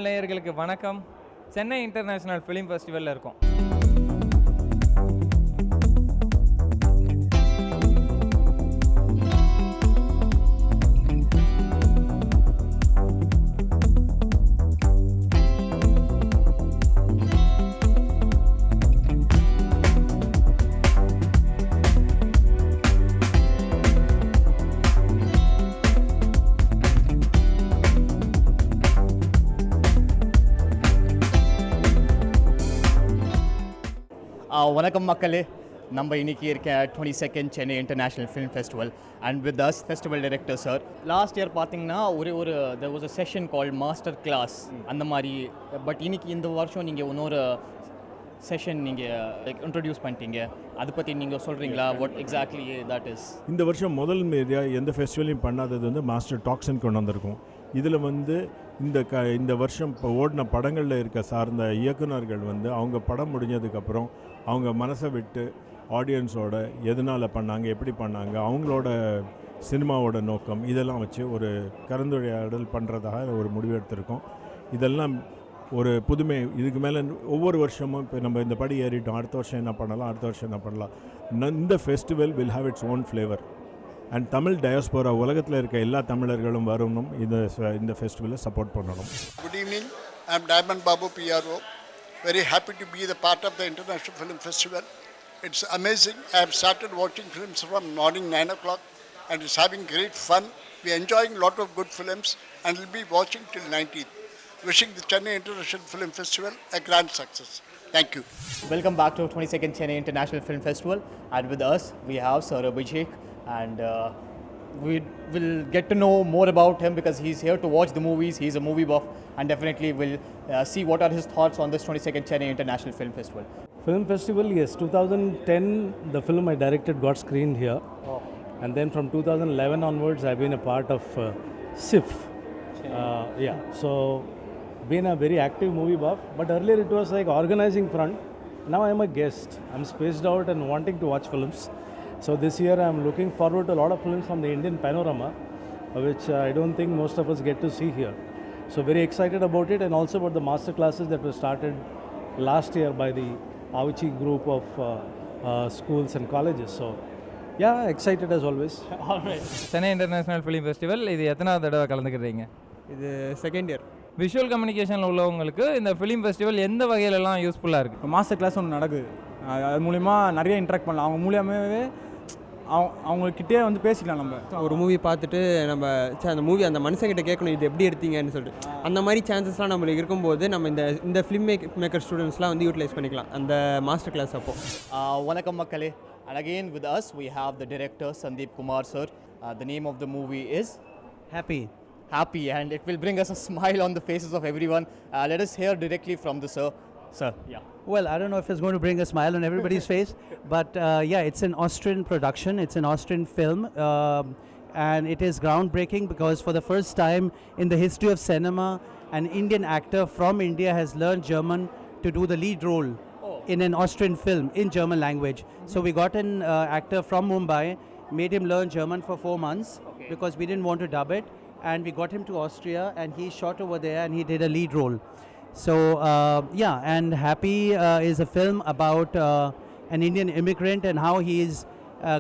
தமிழ் நேயர்களுக்கு வணக்கம். Chennai international film ஃபெஸ்டிவலில் இருக்கோம். வணக்கம் மக்களே, நம்ம இன்னைக்கு இருக்க 22nd Chennai international film festival and with us festival director sir. Last year பார்த்தீங்கன்னா ஒரு there was a session called master class அந்த மாதிரி. பட் இன்னைக்கு இந்த வருஷம் நீங்கள் இன்னொரு செஷன் நீங்கள் இன்ட்ரடியூஸ் பண்ணிட்டீங்க. அதை பற்றி நீங்கள் சொல்கிறீங்களா? What exactly that is? இந்த வருஷம் முதல் மேதியாக எந்த ஃபெஸ்டிவலையும் பண்ணாதது வந்து மாஸ்டர் டாக்ஸ்ன்னு கொண்டு வந்திருக்கோம். இதில் வந்து இந்த வருஷம் இப்போ ஓடின படங்களில் இருக்க சார்ந்த இயக்குநர்கள் வந்து அவங்க படம் முடிஞ்சதுக்கப்புறம் அவங்க மனசை விட்டு ஆடியன்ஸோட எதனால் பண்ணாங்க, எப்படி பண்ணாங்க, அவங்களோட சினிமாவோட நோக்கம் இதெல்லாம் வச்சு ஒரு கலந்துரையாடல் பண்ணுறதாக ஒரு முடிவு எடுத்திருக்கோம். இதெல்லாம் ஒரு புதுமை. இதுக்கு மேலே ஒவ்வொரு வருஷமும் இப்போ நம்ம இந்த படி ஏறிட்டோம், அடுத்த வருஷம் என்ன பண்ணலாம். இந்த festival will have its own flavour. And Tamil diaspora உலகத்தில் இருக்க எல்லா தமிழர்களும் வரணும், இந்த ஃபெஸ்டிவலை சப்போர்ட் பண்ணணும். Good evening. I am Diamond Babu, PRO. Very happy to be the part of the International Film Festival. It's amazing. I have started watching films from morning 9 o'clock and it's having great fun. We are enjoying a lot of good films and will be watching till 19th. Wishing the Chennai International Film Festival a grand success. Thank you. Welcome back to 22nd Chennai International Film Festival, and with us we have Sir Abhishek, and we will get to know more about him because he's here to watch the movies. He's a movie buff and definitely will see what are his thoughts on this 22nd Chennai International Film Festival. Film Festival, yes. 2010, the film I directed got screened here. Oh. And then from 2011 onwards, I've been a part of SIF. Yeah, so been a very active movie buff. But earlier it was like organizing front. Now I'm a guest. I'm spaced out and wanting to watch films. So this year I'm looking forward to a lot of films from the Indian panorama, which I don't think most of us get to see here. So very excited about it, and also about the master classes that were started last year by the Avichi group of schools and colleges. So yeah, excited as always. All right. Chennai international film festival இது எத்தனாவது தடவை கலந்துக்கிறீங்க? இது second year. Visual கம்யூனிகேஷனில் உள்ளவங்களுக்கு இந்த film festival எந்த வகையிலலாம் யூஸ்ஃபுல்லாக இருக்குது? Master class ஒன்று நடக்குது. அது மூலிமா நிறைய இன்ட்ராக்ட் பண்ணலாம். அவங்க மூலியமாகவே அவங்கக்கிட்டே வந்து பேசிக்கலாம். நம்ம ஒரு மூவி பார்த்துட்டு நம்ம அந்த மூவி அந்த மனுஷங்கிட்ட கேட்கணும், இது எப்படி எடுத்தீங்கன்னு சொல்லிட்டு. அந்த மாதிரி சான்சஸ்லாம் நம்மளுக்கு இருக்கும்போது நம்ம இந்த ஃபிலிம் மேக்கர் ஸ்டூடெண்ட்ஸ்லாம் வந்து யூட்டிலைஸ் பண்ணிக்கலாம் அந்த மாஸ்டர் கிளாஸ் அப்போ. வணக்கம் மக்களே, and again with us we have the director Sandeep Kumar sir. The name of the movie is Happy, and it will bring us a smile on the faces of everyone. Let us hear directly from the sir. Yeah. Well, I don't know if it's going to bring a smile on everybody's face, but yeah, it's an Austrian production. It's an Austrian film, and it is groundbreaking because for the first time in the history of cinema, an Indian actor from India has learned German to do the lead role in an Austrian film in German language. So we got an actor from Mumbai, made him learn German for 4 months because we didn't want to dub it, and we got him to Austria, and he shot over there and he did a lead role. So yeah, and Happy is a film about an Indian immigrant and how he is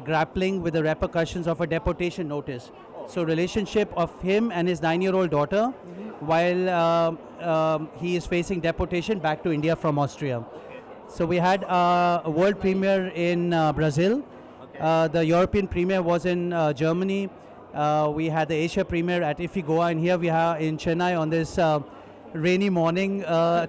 grappling with the repercussions of a deportation notice. So relationship of him and his 9-year-old daughter while he is facing deportation back to India from Austria. So we had a world premiere in Brazil. The European premiere was in Germany. We had the Asia premiere at IFFI Goa, and here we are in Chennai on this rainy morning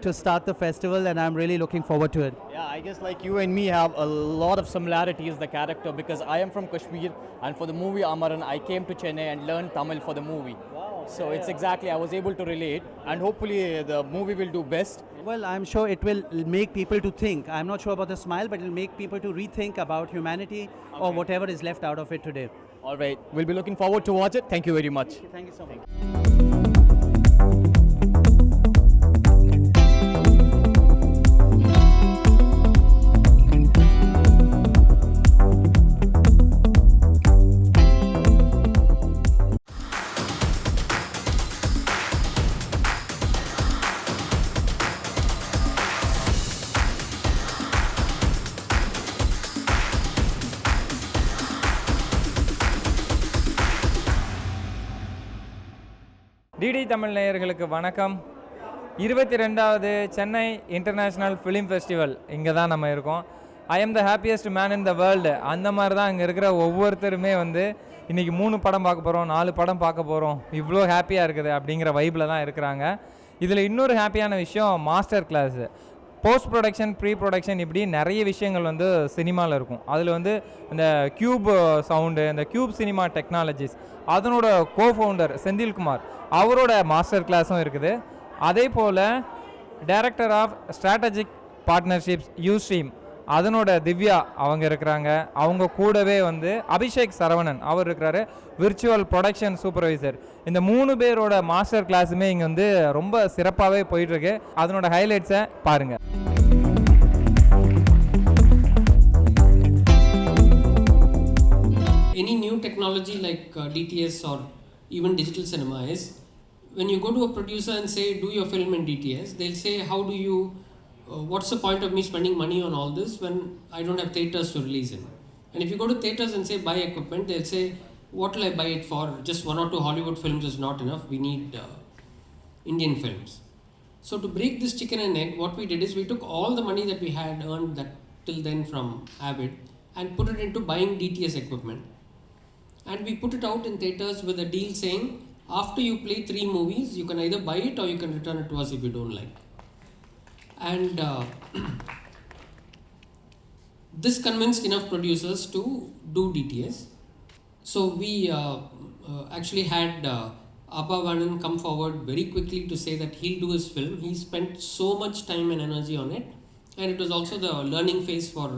to start the festival, and I'm really looking forward to it. Yeah, I guess like you and me have a lot of similarities, the character, because I am from Kashmir, and for the movie Amaran, I came to Chennai and learned Tamil for the movie. Wow. So it's exactly, I was able to relate, and hopefully the movie will do best. Well, I'm sure it will make people to think. I'm not sure about the smile, but it will make people to rethink about humanity or whatever is left out of it today. All right, we'll be looking forward to watch it. Thank you very much. Thank you so much. DD Tamil நேயர்களுக்கு வணக்கம். 22வது Chennai international film festival இங்கே தான் நம்ம இருக்கோம். I am the happiest man in the world. அந்த மாதிரி தான் இங்கே இருக்கிற ஒவ்வொருத்தருமே வந்து இன்றைக்கி 3 படம் பார்க்க போகிறோம், 4 படம் பார்க்க போகிறோம், இவ்வளோ ஹாப்பியாக இருக்குது அப்படிங்கிற வைப்பில் தான் இருக்கிறாங்க. இதில் இன்னொரு ஹாப்பியான விஷயம் master class. Post production, pre production, இப்படி நிறைய விஷயங்கள் வந்து சினிமாவில் இருக்கும். அதில் வந்து இந்த க்யூப் சவுண்டு, இந்த க்யூப் சினிமா டெக்னாலஜிஸ், அதனோட கோஃபவுண்டர் செந்தில்குமார் அவரோட மாஸ்டர் கிளாஸும் இருக்குது. அதே போல் director of strategic partnerships Ustream, அதனோட திவ்யா அவங்க இருக்கிறாங்க. அவங்க கூடவே வந்து அபிஷேக் சரவணன் அவர் இருக்கிறாரு, விர்ச்சுவல் ப்ரொடக்ஷன் சூப்பர்வைசர். இந்த 3 பேரோட மாஸ்டர் கிளாஸுமே இங்கே வந்து ரொம்ப சிறப்பாகவே போயிட்டுருக்கு. அதனோட ஹைலைட்ஸை பாருங்கள். Any new technology like DTS or even digital cinema is, when you go to a producer and say do your film in DTS, they'll say how do you what's the point of me spending money on all this when I don't have theaters to release in. And if you go to theaters and say buy equipment, they'll say what will I buy it for? Just 1 or 2 Hollywood films is not enough, we need Indian films. So to break this chicken and egg, what we did is we took all the money that we had earned that till then from Avid and put it into buying DTS equipment. And we put it out in theaters with a deal saying after you play 3 movies, you can either buy it or you can return it to us if you don't like. And this convinced enough producers to do DTS. So we actually had Abba Vanan come forward very quickly to say that he'll do his film. He spent so much time and energy on it, and it was also the learning phase for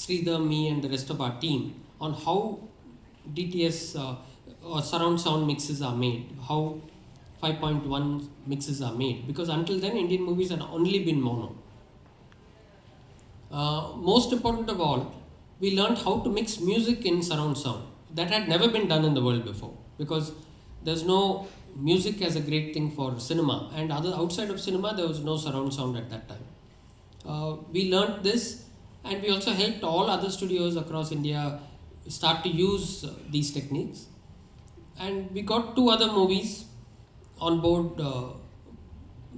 Sridhar, me and the rest of our team on how DTS or surround sound mixes are made, how 5.1 mixes are made, because until then Indian movies had only been mono. Most important of all, we learned how to mix music in surround sound. That had never been done in the world before, because there's no music as a great thing for cinema, and outside of cinema there was no surround sound at that time. We learned this, and we also helped all other studios across India start to use these techniques. And we got 2 other movies on board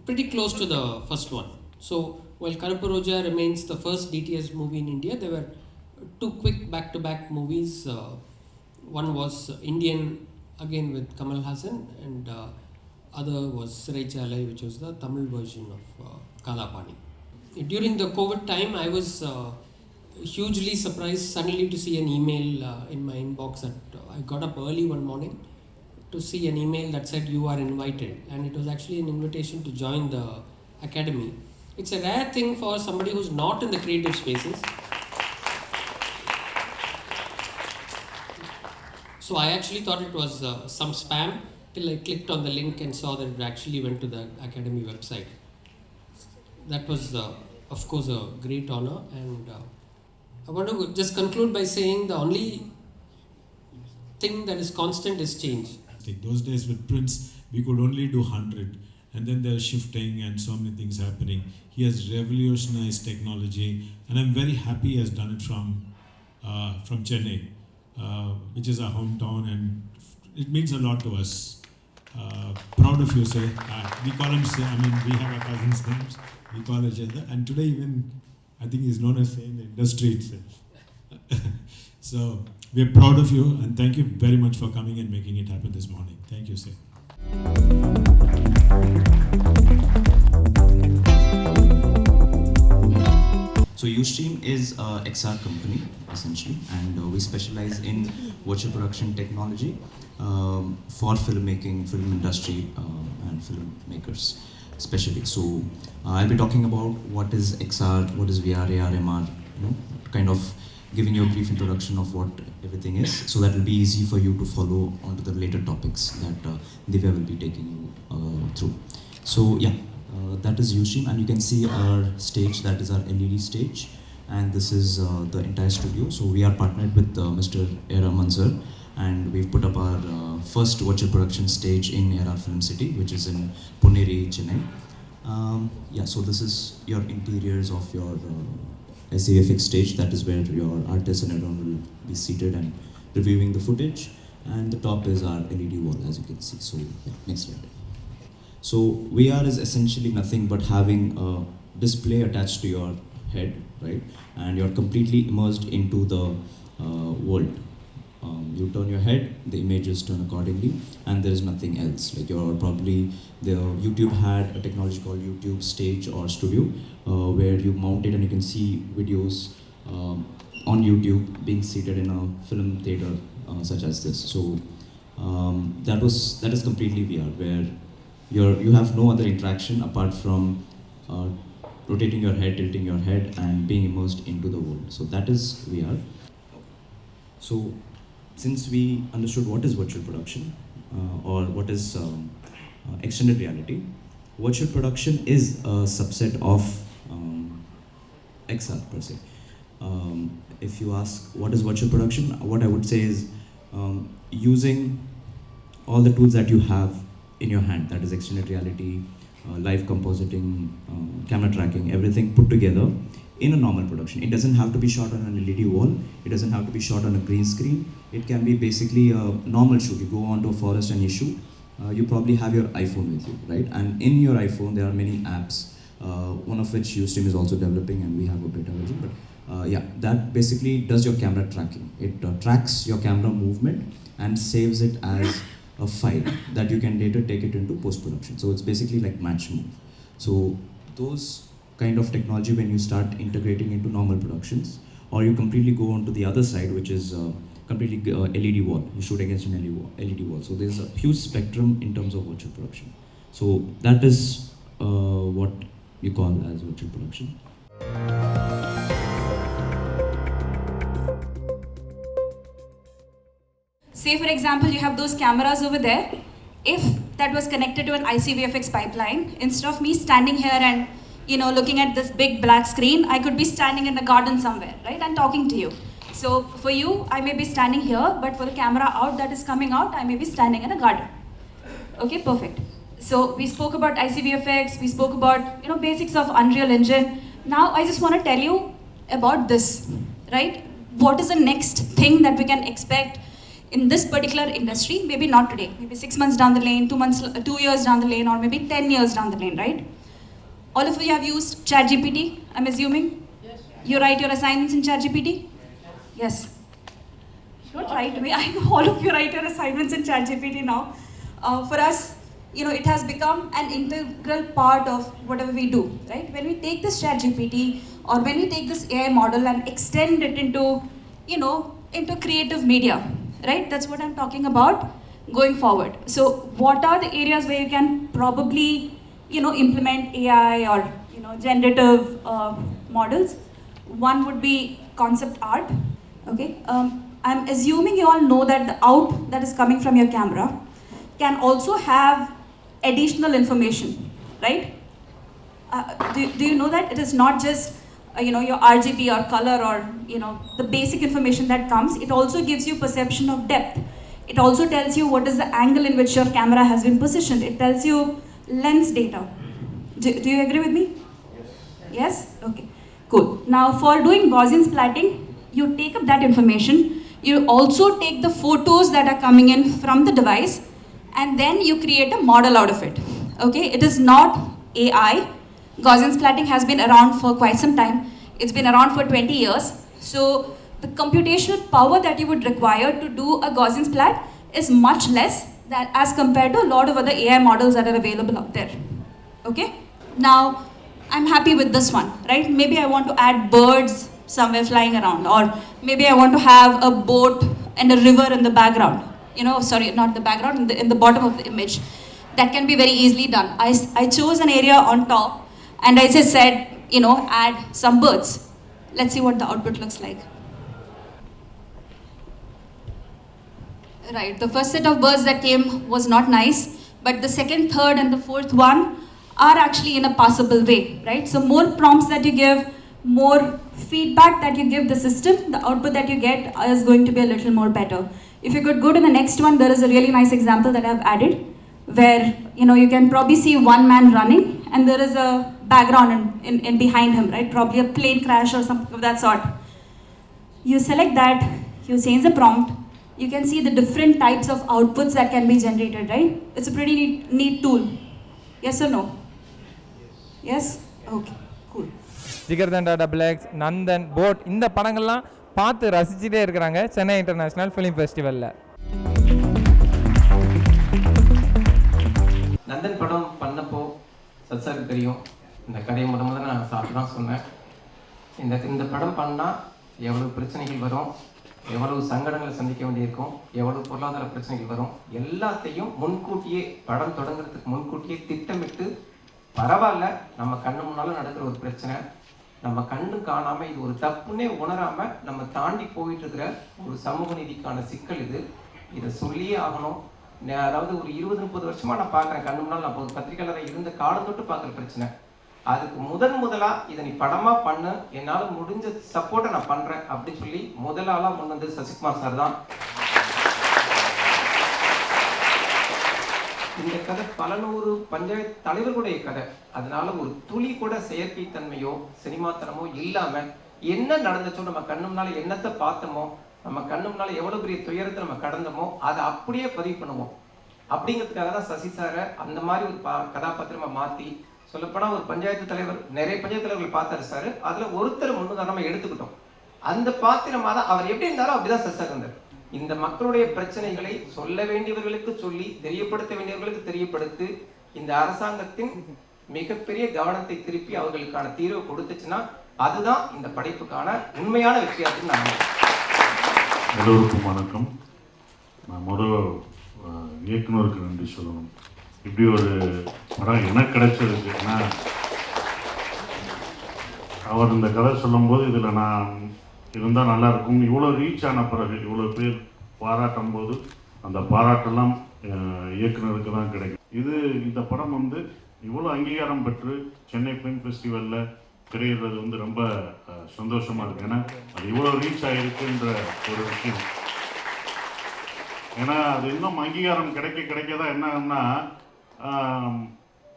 pretty close to the first one. So while Karuppu Roja remains the first DTS movie in India, there were 2 quick back-to-back movies. One was Indian, again with Kamal Hassan, and other was Sirai Chalai, which was the Tamil version of Kalapani. During the COVID time, I was hugely surprised suddenly to see an email in my inbox that I got up early one morning to see an email that said you are invited, and it was actually an invitation to join the academy. It's a rare thing for somebody who's not in the creative spaces. So I actually thought it was some spam till I clicked on the link and saw that it actually went to the academy website. That was of course a great honor, and I want to just conclude by saying the only thing that is constant is change. Like those days with Prince, we could only do 100, and then there's shifting and so many things happening. He has revolutionized technology, and I'm very happy he has done it from Chennai, which is our hometown, and it means a lot to us. Proud of you, sir. We call him, I mean, we have our cousins' names, we call each other, and today even I think he's known as in the industry itself. So we're proud of you, and thank you very much for coming and making it happen this morning. Thank you, sir. So Ustream is a XR company essentially, and we specialize in virtual production technology for filmmaking, film industry, and filmmakers especially. So I'll be talking about what is XR, what is VR, AR, MR, kind of giving you a brief introduction of what everything is, so that will be easy for you to follow onto the later topics that Divya will be taking you through. So yeah, that is Ustream, and you can see our stage, that is our LED stage, and this is the entire studio. So we are partnered with Mr. Era Mansur, and we've put up our first virtual production stage in Era Film City, which is in Puneri, Chennai. Yeah, so this is your interiors of your SAFX stage. That is where your artists and everyone will be seated and reviewing the footage. and the top is our LED wall, as you can see. So yeah, next slide. So VR is essentially nothing but having a display attached to your head, right? And you're completely immersed into the world. You turn your head, the images turn accordingly, and there is nothing else. Like you're probably, YouTube had a technology called YouTube Stage or Studio, where you mount it and you can see videos on YouTube being seated in a film theater such as this. So that is completely VR, where you have no other interaction apart from rotating your head, tilting your head, and being immersed into the world. So that is VR. So since we understood what is virtual production or what is extended reality, virtual production is a subset of XR per se. If you ask what is virtual production, what I would say is using all the tools that you have in your hand, that is extended reality, live compositing, camera tracking, everything put together in a normal production. It doesn't have to be shot on an LED wall, it doesn't have to be shot on a green screen. It can be basically a normal shoot. You go onto a forest and you shoot. You probably have your iPhone with you, right? And in your iPhone there are many apps, one of which Ustream is also developing, and we have a beta version. But yeah, that basically does your camera tracking. It tracks your camera movement and saves it as a file that you can later take it into post-production. So it's basically like match move. So those kind of technology, when you start integrating into normal productions, or you completely go on to the other side, which is completely LED wall. You shoot against an LED wall. So there's a huge spectrum in terms of virtual production. So that is what you call as virtual production. Say for example, you have those cameras over there. If that was connected to an ICVFX pipeline, instead of me standing here and looking at this big black screen, I could be standing in a garden somewhere, right, and talking to you. So for you, I may be standing here, but for the camera out that is coming out, I may be standing in a garden. Okay, perfect. So we spoke about ICVFX, we spoke about basics of Unreal Engine. Now I just want to tell you about this, right? What is the next thing that we can expect in this particular industry? Maybe not today, maybe 6 months down the lane, 2 years down the lane, or maybe 10 years down the lane, right? All of you have used ChatGPT, I'm assuming? Yes. You write your assignments in ChatGPT? Yes. Don't write to me. I know all of you write your assignments in ChatGPT now. For us, it has become an integral part of whatever we do, right? When we take this ChatGPT or when we take this AI model and extend it into, into creative media, right? That's what I'm talking about going forward. So what are the areas where you can probably implement AI or generative models? One would be concept art. Okay, I'm assuming you all know that the out that is coming from your camera can also have additional information, right? Do you know that it is not just your RGB or color or the basic information that comes? It also gives you perception of depth. It also tells you what is the angle in which your camera has been positioned. It tells you lens data. Do you agree with me? Yes? Okay, cool. Now for doing Gaussian splatting, you take up that information, you also take the photos that are coming in from the device, and then you create a model out of it. Okay, it is not AI. Gaussian splatting has been around for quite some time. It's been around for 20 years. So the computational power that you would require to do a Gaussian splat is much less than as compared to a lot of other AI models that are available out there. Okay? Now, I'm happy with this one, right? Maybe I want to add birds somewhere flying around, or maybe I want to have a boat and a river in the background. Sorry, not the background, in the bottom of the image. That can be very easily done. I chose an area on top, and I just said, add some birds. Let's see what the output looks like. Right, the first set of birds that came was not nice, but the second, third, and the fourth one are actually in a passable way, right? So more prompts that you give, more feedback that you give the system, the output that you get is going to be a little more better. If you could go to the next one, there is a really nice example that I've added, where you can probably see one man running, and there is a background in behind him, right? Probably a plane crash or something of that sort. You select that, you change the prompt, you can see the different types of outputs that can be generated, right? It's a pretty neat tool. Yes or no? Yes? Okay, cool. Jigarthanda double X, Nandan, boat, இந்த படங்கள்லாம் பார்த்து ரசிச்சுட்டே இருக்கிறாங்க Chennai international film ஃபெஸ்டிவலில். Nandan படம் பண்ணப்போ சத்சாருக்கு தெரியும், இந்த கதையை முதல்ல நான் சாப்பிட்டு தான் சொன்னேன். இந்த படம் பண்ணால் எவ்வளவு பிரச்சனைகள் வரும், எவ்வளவு சங்கடங்களை சந்திக்க வேண்டியிருக்கும், எவ்வளவு பொருளாதார பிரச்சனைகள் வரும், எல்லாத்தையும் முன்கூட்டியே படம் தொடங்குறதுக்கு முன்கூட்டியே திட்டமிட்டு பரவாயில்ல, நம்ம கண்ணு முன்னாலும் நடக்கிற ஒரு பிரச்சனை, நம்ம கண்ணு காணாமல் இது ஒரு தப்புன்னே உணராமல் நம்ம தாண்டி போயிட்டு இருக்கிற ஒரு சமூக நீதிக்கான சிக்கல் இது, இதை சொல்லியே ஆகணும். அதாவது ஒரு 20-30 வருஷமாக நான் பார்க்குறேன், கண்ணு முன்னால் நான் ஒரு பத்திரிகையாளராக இருந்த காலம் தொட்டு பார்க்குற பிரச்சனை. அதுக்கு முதலாக இதை நீ படமாக பண்ணு, என்னால் முடிஞ்ச சப்போர்ட்டை நான் பண்ணுறேன் அப்படின்னு சொல்லி முதலாளாக முன் வந்து சசிகுமார் சார் தான். இந்த கதை பல நூறு பஞ்சாயத்து தலைவர்களுடைய கதை. அதனால ஒரு துளி கூட செயற்கைத்தன்மையோ சினிமாத்தனமோ இல்லாமல் என்ன நடந்துச்சோ, நம்ம கண்ணு முன்னால என்னத்தை பார்த்தோமோ, நம்ம கண்ணு முன்னால எவ்வளோ பெரிய துயரத்தை நம்ம கடந்தோமோ அதை அப்படியே பதிவு பண்ணுவோம். அப்படிங்கிறதுக்காக தான் சசி சாரை அந்த மாதிரி ஒரு கதாபாத்திரமாக மாற்றி, சொல்லப்போனால் ஒரு பஞ்சாயத்து தலைவர், நிறைய பஞ்சாயத்து தலைவர்கள் பார்த்தாரு சார், அதில் ஒருத்தர் முன்னுதாரணமாக எடுத்துக்கிட்டோம். அந்த பாத்திரமாக தான் அவர் எப்படி இருந்தாலும் அப்படிதான் சசி சார் இருந்தார். இந்த மக்களுடைய பிரச்சனைகளை சொல்ல வேண்டியவர்களுக்கு சொல்லி, தெரியப்படுத்த வேண்டியவர்களுக்கு தெரியப்படுத்தி, இந்த அரசாங்கத்தின் மிகப்பெரிய கவனத்தை திருப்பி அவர்களுக்கான தீர்வு கொடுத்துச்சுன்னா அதுதான் இந்த படைப்புக்கான உண்மையான வெற்றியாகும். நான் எல்லோருக்கும் வணக்கம். நான் முதல் இயக்குனருக்கு நன்றி சொல்லணும். இப்படி ஒரு படம் எனக்கு கிடைச்சதுக்கு. ஏன்னா அவர் இந்த கதை சொல்லும்போது இதில் நான் இருந்தால் நல்லாயிருக்கும், இவ்வளோ ரீச் ஆன பிறகு இவ்வளோ பேர் பாராட்டும் போது அந்த பாராட்டெல்லாம் இயக்குனருக்கு தான் கிடைக்கும். இந்த படம் வந்து இவ்வளோ அங்கீகாரம் பெற்று சென்னை ஃபிலிம் ஃபெஸ்டிவலில் திரையிடுறது ரொம்ப சந்தோஷமாக இருக்குது. ஏன்னா அது இவ்வளோ ரீச் ஆகிருக்குன்ற ஒரு விஷயம். ஏன்னா அது இன்னும் அங்கீகாரம் கிடைக்க தான் என்னன்னா,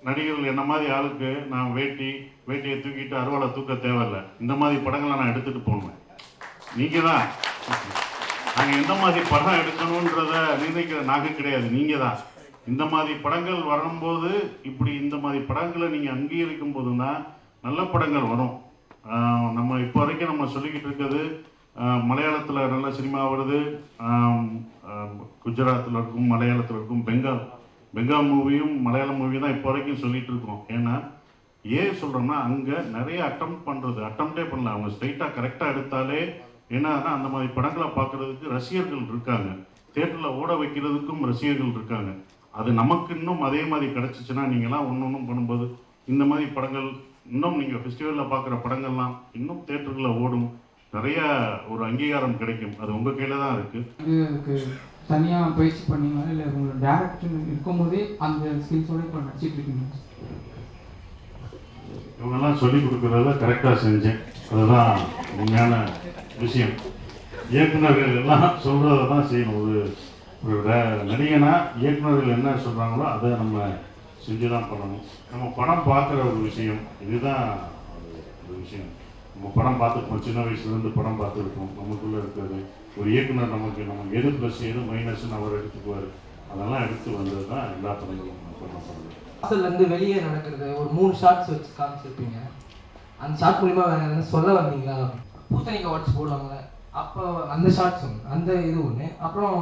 நடிகர்கள் என்ன மாதிரி ஆளுக்கு நான் வேட்டியை தூக்கிட்டு அறுவாலை தூக்க தேவையில்லை. இந்த மாதிரி படங்களை நான் எடுத்துகிட்டு போனேன். நீங்கள் தான் நாங்கள் எந்த மாதிரி படம் எடுக்கணுன்றத நிர்ணயிக்கிற நாங்கள் கிடையாது, நீங்கள் தான். இந்த மாதிரி படங்கள் வரும்போது, இப்படி இந்த மாதிரி படங்களை நீங்கள் அங்கீகரிக்கும் போது தான் நல்ல படங்கள் வரும். நம்ம இப்போ வரைக்கும் நம்ம சொல்லிக்கிட்டு இருக்கிறது, மலையாளத்தில் நல்ல சினிமா வருது, குஜராத்தில் இருக்கும், மலையாளத்தில் இருக்கும், பெங்கால் மூவியும் மலையாளம் மூவி தான் இப்போ வரைக்கும் சொல்லிகிட்டு இருக்கோம். ஏன்னா ஏன் சொல்கிறோம்னா, அங்கே நிறைய அட்டம்ப்டே பண்ணல, அவங்க ஸ்ட்ரைட்டாக கரெக்டாக எடுத்தாலே என்னன்னா அந்த மாதிரி படங்களை பார்க்குறதுக்கு ரசிகர்கள் இருக்காங்க, தேட்டரில் ஓட வைக்கிறதுக்கும் ரசிகர்கள் இருக்காங்க. அது நமக்கு இன்னும் அதே மாதிரி கிடச்சிச்சின்னா, நீங்களாம் ஒன்றும் பண்ணும்போது இந்த மாதிரி படங்கள் இன்னும் நீங்கள் ஃபெஸ்டிவலில் பார்க்குற படங்கள்லாம் இன்னும் தேட்டர்களில் ஓடும், நிறைய ஒரு அங்கீகாரம் கிடைக்கும். அது உங்கள் கையில் தான் இருக்குது. இதுக்கு தனியாக பயிற்சி பண்ணிங்களா, இல்லை உங்களோட டேரக்டர் இருக்கும்போதே அந்த ஸ்கில்ஸோடு இப்போ நடிச்சிட்டு இருக்கீங்க? இவங்கெல்லாம் சொல்லிக் கொடுக்குறத கரெக்டாக செஞ்சேன், அதுதான் உண்மையான விஷயம். இயக்குநர்கள் எல்லாம் சொல்கிறத தான் செய்யணும். ஒரு நடிகனா இயக்குநர்கள் என்ன சொல்கிறாங்களோ அதை நம்ம செஞ்சு தான் பண்ணணும். நம்ம படம் பார்க்குற ஒரு விஷயம், இதுதான் ஒரு விஷயம். நம்ம படம் பார்த்துருப்போம், சின்ன வயசுலேருந்து படம் பார்த்துருப்போம். நமக்குள்ளே இருக்கிறது ஒரு இயக்குனர் நம்ம எது ப்ளஸ் எது மைனஸ்ன்னு அவர் எடுத்துக்குவார். அதெல்லாம் எடுத்து வந்தது தான் எல்லா படங்களும் பண்ணப்படுது. வாசல்லேருந்து வெளியே நடக்கிறது ஒரு 3 ஷார்ட்ஸ் வச்சு காமிச்சிருப்பீங்க. அந்த ஷார்ட் மூலிமா வேறு என்ன சொல்ல வந்தீங்களா? பூசணிக்காய் உடச்சு போடுவாங்க, அப்போ அந்த ஷார்ட்ஸ் ஒன்று, அந்த இது ஒன்று. அப்புறம்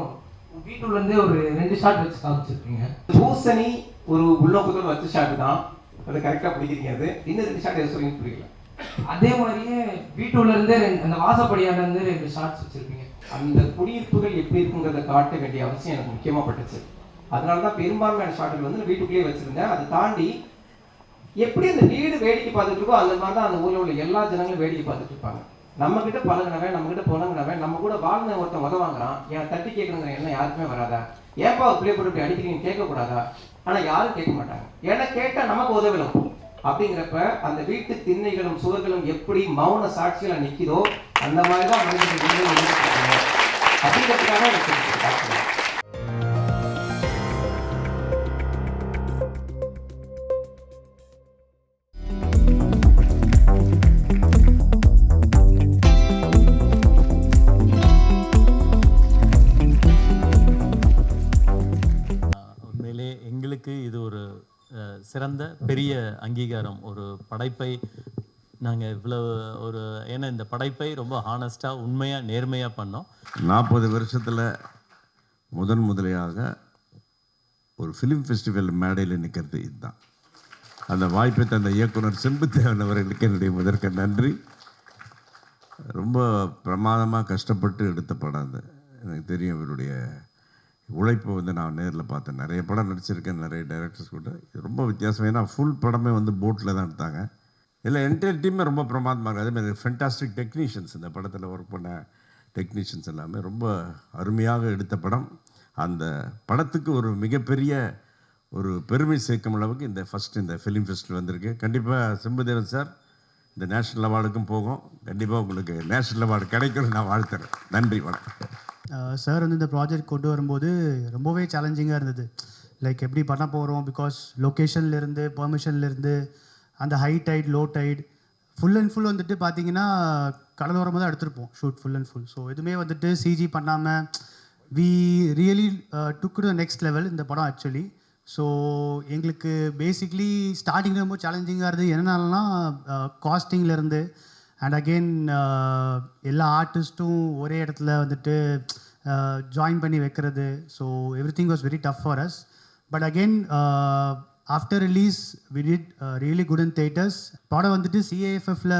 வீட்டுலேருந்தே ஒரு 2 ஷார்ட் வச்சு காமிச்சிருப்பீங்க. பூசணி ஒரு உள்நோக்கத்தோடு வச்ச ஷாட் தான், அதை கரெக்டாக பிடிக்கிறீங்க. அது இன்னும் 2 ஷாட் எது சொல்லி புரியல. அதே மாதிரியே வீட்டுலேருந்தே அந்த வாசப்படியாலேருந்து 2 ஷார்ட்ஸ் வச்சுருப்பீங்க. அந்த குடியிருப்புகள் எப்படி இருக்குங்கிறத காட்ட வேண்டிய அவசியம் எனக்கு முக்கியமாக பட்டுச்சு. அதனால தான் பெரும்பான்மையான ஷாட்டுகள் வந்து வீட்டுக்குள்ளேயே வச்சுருந்தேன். அதை தாண்டி எப்படி அந்த வீடு வேடிக்கை பார்த்துட்டு இருக்கோ அந்த மாதிரி தான் அந்த ஊரில் உள்ள எல்லா ஜனங்களும் வேடிக்கை பார்த்துட்டு இருப்பாங்க. நம்மக்கிட்ட பழகினவன், நம்மக்கிட்ட புழங்கினவன், நம்ம கூட வாழ்ந்த ஒருத்தன் உதவாங்கிறான், ஏன் தட்டி கேட்கணுங்கிற எண்ணம் யாருக்குமே வராதா? ஏப்பா ஒரு பிள்ளை போட்டு இப்படி அடிக்கிறீங்கன்னு கேட்கக்கூடாதா? ஆனால் யாரும் கேட்க மாட்டாங்க. ஏன்னா கேட்டால் நமக்கு உதவிடும். அப்படிங்கிறப்ப அந்த வீட்டு திண்ணைகளும் சுவர்களும் எப்படி மௌன சாட்சியில் நிற்கிதோ அந்த மாதிரி தான் மனிதர்கள் அப்படிங்கிறதுக்காக எனக்கு சிறந்த பெரிய அங்கீகாரம். ஒரு படைப்பை நாங்கள் இவ்வளோ ஒரு ஏன்னா இந்த படைப்பை ரொம்ப ஹானஸ்ட்டாக உண்மையாக நேர்மையாக பண்ணோம். 40 வருஷத்தில் முதலையாக ஒரு ஃபிலிம் ஃபெஸ்டிவல் மேடையில் நிற்கிறது இதுதான். அந்த வாய்ப்பை தந்த இயக்குனர் செம்புத்தேவன் அவர்களுக்கு என்னுடைய முதற்க நன்றி. ரொம்ப பிரமாதமாக கஷ்டப்பட்டு எடுத்த படம் அது. எனக்கு தெரியும் இவருடைய உழைப்பை வந்து நான் நேரில் பார்த்தேன். நிறைய படம் நடிச்சிருக்கேன், நிறைய டைரக்டர்ஸ் கூட. இது ரொம்ப வித்தியாசம். ஏன்னா ஃபுல் படமே வந்து போட்டில் தான் எடுத்தாங்க. இல்லை என்டையர் டீமே ரொம்ப பிரமாதமாக இருக்குது. அதேமாதிரி ஃபென்டாஸ்டிக் டெக்னீஷியன்ஸ், இந்த படத்தில் ஒர்க் பண்ண டெக்னீஷியன்ஸ் எல்லாமே ரொம்ப அருமையாக எடுத்த படம். அந்த படத்துக்கு ஒரு மிகப்பெரிய ஒரு பெருமை சேர்க்கும் அளவுக்கு இந்த இந்த ஃபிலிம் ஃபெஸ்டிவல் வந்திருக்கு. கண்டிப்பாக செம்புதேவன் சார் இந்த நேஷ்னல் அவார்டுக்கும் போகும். கண்டிப்பாக உங்களுக்கு நேஷ்னல் அவார்டு கிடைக்கும்னு நான் வாழ்த்துறேன். நன்றி, வணக்கம். சார் வந்து இந்த ப்ராஜெக்ட் கொண்டு வரும்போது ரொம்பவே சேலஞ்சிங்காக இருந்தது. லைக் எப்படி பண்ண போகிறோம், பிகாஸ் லொக்கேஷன்லேருந்து பெர்மிஷன்லேருந்து அந்த high tide low tide full and full வந்துட்டு பார்த்தீங்கன்னா கடலோரமாக தான் எடுத்திருப்போம் shoot full and full. So எதுவுமே வந்துட்டு சிஜி பண்ணாமல் we really took to next level இந்த படம் ஆக்சுவலி. ஸோ எங்களுக்கு பேசிக்லி ஸ்டார்டிங் ரொம்ப சேலஞ்சிங்காக இருந்தது. என்னென்னா காஸ்டிங்லேருந்து அண்ட் அகெயின் எல்லா ஆர்டிஸ்ட்டும் ஒரே இடத்துல வந்துட்டு ஜாயின் பண்ணி வைக்கிறது. So everything was very tough for us. But again after release we did really good in theatres. படம் வந்துட்டு சிஏஎஃப்எஃப்ல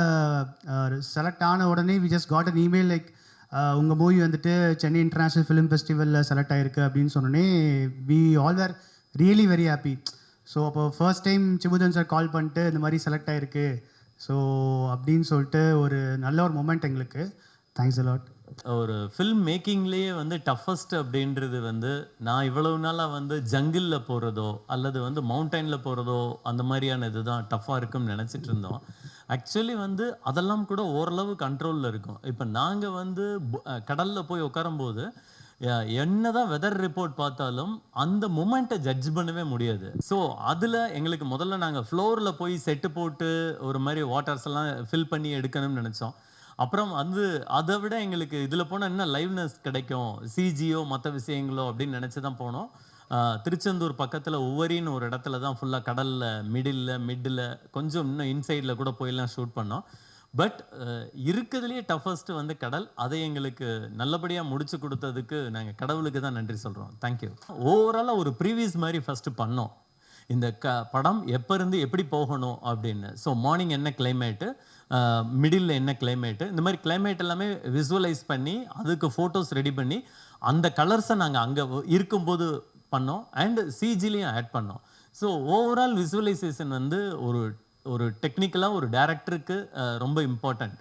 செலக்ட் ஆன உடனே we just got an email like உங்கள் மூவி வந்துட்டு சென்னை இன்டர்நேஷ்னல் ஃபிலிம் ஃபெஸ்டிவலில் செலக்ட் ஆகிருக்கு அப்படின்னு சொன்னோன்னே we all were really very happy. So அப்போ ஃபர்ஸ்ட் டைம் சிபுதன் சார் கால் பண்ணிட்டு இந்த மாதிரி செலக்ட் ஆகிருக்கு ஸோ அப்படின்னு சொல்லிட்டு ஒரு நல்ல ஒரு மொமெண்ட் எங்களுக்கு. Thanks a lot. ஒரு ஃபில்ம் மேக்கிங்லேயே வந்து டஃபஸ்ட் அப்படின்றது வந்து நான் இவ்வளவு நாளாக வந்து ஜங்கிளில் போகிறதோ அல்லது வந்து மவுண்டனில் போகிறதோ அந்த மாதிரியான இது தான் டஃப்பாக இருக்குன்னு நினச்சிட்டு இருந்தோம். ஆக்சுவலி வந்து அதெல்லாம் கூட ஓரளவு கண்ட்ரோலில் இருக்கும். இப்போ நாங்கள் வந்து கடலில் போய் உட்காரும்போது என்னதான் வெதர் ரிப்போர்ட் பார்த்தாலும் அந்த மூமெண்ட்டை ஜட்ஜ் பண்ணவே முடியாது. ஸோ அதில் எங்களுக்கு முதல்ல நாங்கள் ஃப்ளோரில் போய் செட்டு போட்டு ஒரு மாதிரி வாட்டர்ஸ் எல்லாம் ஃபில் பண்ணி எடுக்கணும்னு நினச்சோம். அப்புறம் வந்து அதை விட எங்களுக்கு இதில் போனால் இன்னும் லைவ்னஸ் கிடைக்கும், சிஜியோ மற்ற விஷயங்களோ அப்படின்னு நினச்சி தான் போனோம். திருச்செந்தூர் பக்கத்தில் ஒவ்வொரின்னு ஒரு இடத்துல தான் ஃபுல்லாக கடலில் மிடில் கொஞ்சம் இன்னும் இன்சைடில் கூட போயெல்லாம் ஷூட் பண்ணோம். பட் இருக்கிறதுலேயே டஃபஸ்ட்டு வந்து கடல். அதை எங்களுக்கு நல்லபடியாக முடிச்சு கொடுத்ததுக்கு நாங்கள் கடவுளுக்கு தான் நன்றி சொல்கிறோம். தேங்க்யூ. ஓவராலாக ஒரு ப்ரீவியஸ் மாதிரி ஃபஸ்ட்டு பண்ணோம். இந்த படம் எப்போ இருந்து எப்படி போகணும் அப்படின்னு. ஸோ மார்னிங் என்ன கிளைமேட்டு, மிடில் என்ன கிளைமேட்டு, இந்த மாதிரி கிளைமேட் எல்லாமே விசுவலைஸ் பண்ணி அதுக்கு ஃபோட்டோஸ் ரெடி பண்ணி அந்த கலர்ஸை நாங்கள் அங்கே இருக்கும்போது பண்ணோம் அண்ட் சிஜிலையும் ஆட் பண்ணோம். ஸோ ஓவரால் விசுவலைசேஷன் வந்து ஒரு டெக்னிக்கலாக ஒரு டைரக்டருக்கு ரொம்ப இம்பார்ட்டண்ட்.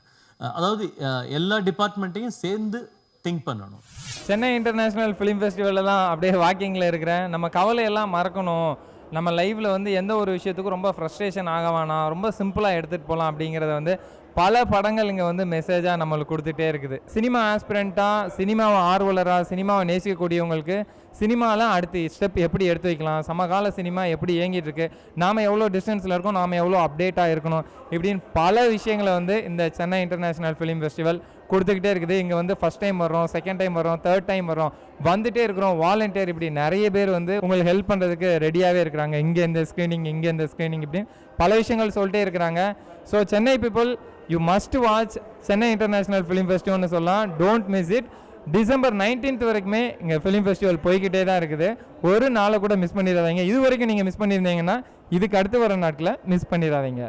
அதாவது எல்லா டிபார்ட்மெண்ட்டையும் சேர்ந்து திங்க் பண்ணணும். சென்னை இன்டர்நேஷ்னல் ஃபிலிம் ஃபெஸ்டிவலெல்லாம் அப்படியே வாக்கிங்கில் இருக்கிறேன். நம்ம கவலையெல்லாம் மறக்கணும், நம்ம லைஃப்பில் வந்து எந்த ஒரு விஷயத்துக்கும் ரொம்ப ஃப்ரஸ்ட்ரேஷன் ஆக வேணாம், ரொம்ப சிம்பிளாக எடுத்துகிட்டு போகலாம் அப்படிங்கிறத வந்து பல படங்கள் இங்கே வந்து மெசேஜாக நம்மளுக்கு கொடுத்துட்டே இருக்குது. சினிமா ஆஸ்பிரண்ட்டாக, சினிமாவை ஆர்வலராக, சினிமாவை நேசிக்கக்கூடியவங்களுக்கு சினிமாவில் அடுத்து ஸ்டெப் எப்படி எடுத்து வைக்கலாம், சமகால சினிமா எப்படி இயங்கிட்டு இருக்கு, நாம் எவ்வளோ டிஸ்டன்ஸில் இருக்கோம், நாம் எவ்வளோ அப்டேட்டாக இருக்கணும், இப்படின்னு பல விஷயங்களை வந்து இந்த சென்னை இன்டர்நேஷ்னல் ஃபிலிம் ஃபெஸ்டிவல் கொடுத்துக்கிட்டே இருக்குது. இங்கே வந்து ஃபஸ்ட் டைம் வர்றோம், செகண்ட் டைம் வர்றோம், தேர்ட் டைம் வர்றோம், வந்துகிட்டே இருக்கிறோம். வாலண்டியர் இப்படி நிறைய பேர் வந்து உங்களுக்கு ஹெல்ப் பண்ணுறதுக்கு ரெடியாகவே இருக்கிறாங்க. இங்கே இந்த ஸ்க்ரீனிங், இங்கே இந்த ஸ்க்ரீனிங், இப்படின்னு பல விஷயங்கள் சொல்லிட்டே இருக்கிறாங்க. So Chennai people, you must watch Chennai international film ஃபெஸ்டிவல்னு சொல்லலாம். Don't miss it. December 19th வரைக்குமே இங்கே ஃபிலிம் ஃபெஸ்டிவல் போய்கிட்டே தான் இருக்குது. ஒரு நாளை கூட மிஸ் பண்ணிடாதீங்க. இது வரைக்கும் நீங்கள் மிஸ் பண்ணியிருந்தீங்கன்னா இதுக்கு அடுத்து வர நாட்களை மிஸ் பண்ணிடாதீங்க.